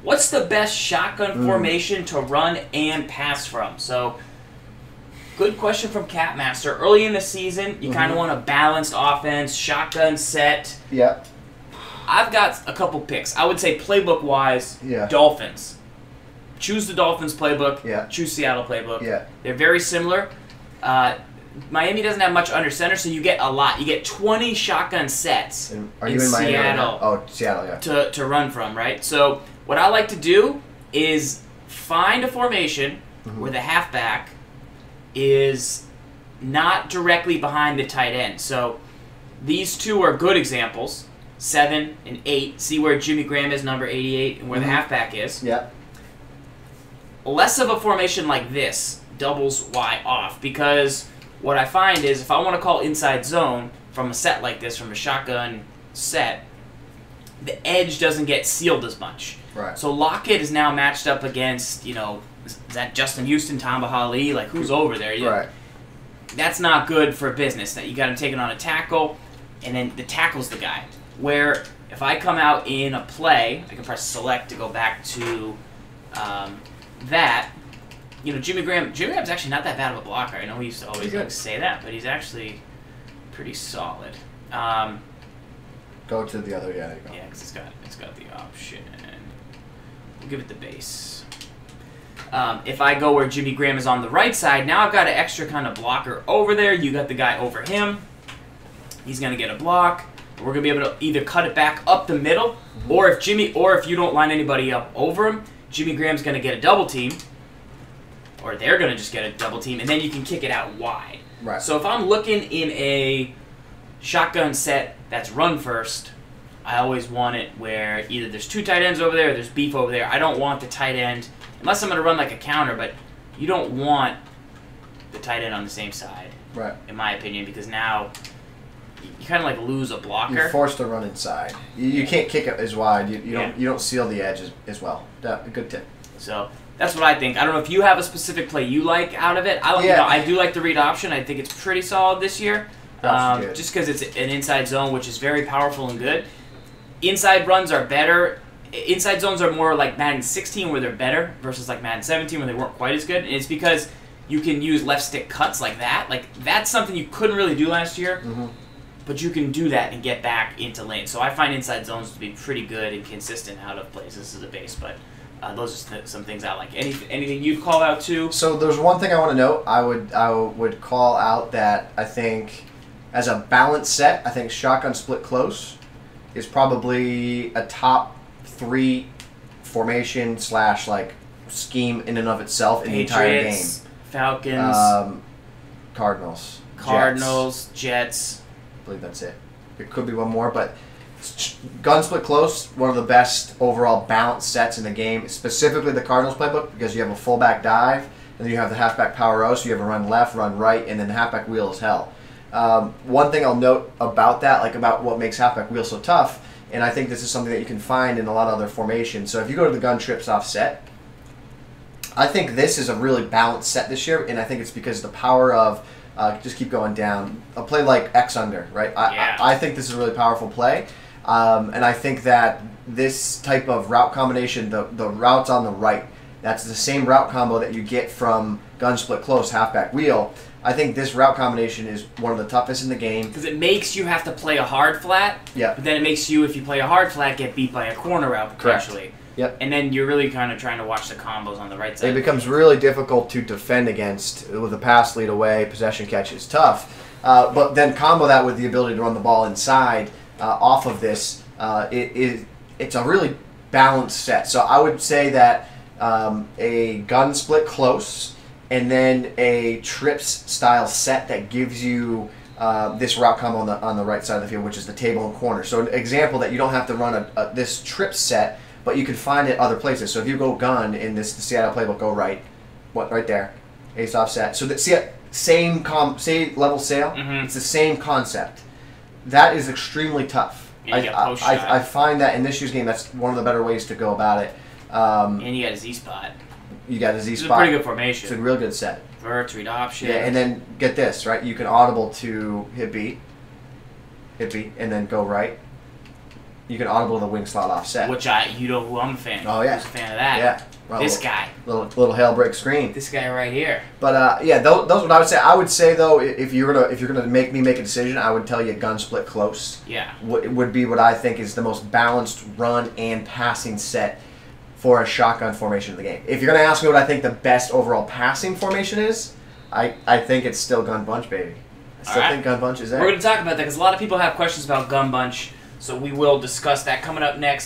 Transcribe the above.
what's the best shotgun formation to run and pass from? So, good question from Catmaster. Early in the season, you kind of want a balanced offense, shotgun set. Yeah. I've got a couple picks. I would say playbook-wise, Dolphins. Choose the Dolphins playbook. Yeah. Choose Seattle playbook. Yeah. They're very similar. Miami doesn't have much under center, so you get a lot. You get 20 shotgun sets Are you in Miami Seattle. Right now? Oh, Seattle, yeah. To run from, right? So what I like to do is find a formation where the halfback is not directly behind the tight end. So these two are good examples. 7 and 8. See where Jimmy Graham is, number 88, and where the halfback is. Yeah. Less of a formation like this doubles Y off, because what I find is if I want to call inside zone from a set like this, from a shotgun set, the edge doesn't get sealed as much. Right. So Lockett is now matched up against, is that Justin Houston, Tom Bahali? Like, who's over there? Right. That's not good for business. That you got him taking on a tackle, and then the tackle's the guy. Where if I come out in a play, I can press select to go back to that. Jimmy Graham's actually not that bad of a blocker. I know we used to always say that, but he's actually pretty solid. Go to the other, there you go. Yeah, because it's got the option. We'll give it the base. If I go where Jimmy Graham is on the right side, now I've got an extra kind of blocker over there. You got the guy over him. He's going to get a block. We're going to be able to either cut it back up the middle, or if you don't line anybody up over him, Jimmy Graham's going to get a double team, or they're going to just get a double team, and then you can kick it out wide. Right. So if I'm looking in a shotgun set that's run first, I always want it where either there's 2 tight ends over there or there's beef over there. I don't want the tight end, unless I'm going to run like a counter, but you don't want the tight end on the same side, right? In my opinion, because now you kind of like lose a blocker. You're forced to run inside. You can't kick it as wide. You don't seal the edge as well. A good tip. So that's what I think. I don't know if you have a specific play you like out of it. I do like the read option. I think it's pretty solid this year. Just because it's an inside zone, which is very powerful and good. Inside runs are better. Inside zones are more like Madden 16 where they're better versus like Madden 17 where they weren't quite as good. And it's because you can use left stick cuts like that. Like that's something you couldn't really do last year. But you can do that and get back into lanes. So I find inside zones to be pretty good and consistent out of plays. This is a base, but those are some things I like. Anything you'd call out too? So there's one thing I want to note. I would call out that I think as a balanced set, I think shotgun split close is probably a top 3 formation / like scheme in and of itself in the entire game. Falcons, Cardinals, Jets. I believe that's it. There could be one more, but gun split close, one of the best overall balanced sets in the game, specifically the Cardinals playbook, because you have a fullback dive, and then you have the halfback power O, so you have a run left, run right, and then the halfback wheel is hell. One thing I'll note about that, like about what makes halfback wheel so tough, and I think this is something that you can find in a lot of other formations. So if you go to the gun trips off set, I think this is a really balanced set this year, and I think it's because the power of just keep going down. A play like X under, right? I think this is a really powerful play. And I think that this type of route combination, the routes on the right, that's the same route combo that you get from gun split close, halfback wheel. I think this route combination is one of the toughest in the game. Because it makes you have to play a hard flat. Yeah. But then it makes you, if you play a hard flat, get beat by a corner route potentially. Correct. Yep. And then you're really kind of trying to watch the combos on the right side. It becomes really difficult to defend against with a pass lead away, possession catch is tough. But then combo that with the ability to run the ball inside off of this, it's a really balanced set. So I would say that a gun split close and then a trips style set that gives you this route combo on the right side of the field, which is the table and corner. So an example that you don't have to run this trip set, but you can find it other places. So if you go gun in the Seattle playbook, go right, right there, ace offset. So that same level sail, it's the same concept. That is extremely tough. I find that in this year's game, that's one of the better ways to go about it. And you got a Z spot. You got a Z spot. It's a pretty good formation. It's a real good set. Verts, read option. Yeah, and then get this, right? You can audible to hit beat, and then go right. You can audible the wing slot offset. Which you know who I'm a fan of. Oh, yeah. Who's a fan of that? Yeah. Well, this guy. Little hail break screen. This guy right here. But yeah, those what I would say. I would say though, if you're gonna make me make a decision, I would tell you gun split close. Yeah. Would be what I think is the most balanced run and passing set for a shotgun formation in the game. If you're gonna ask me what I think the best overall passing formation is, I think it's still gun bunch, baby. I still think gun bunch is there. We're gonna talk about that because a lot of people have questions about gun bunch, so we will discuss that coming up next.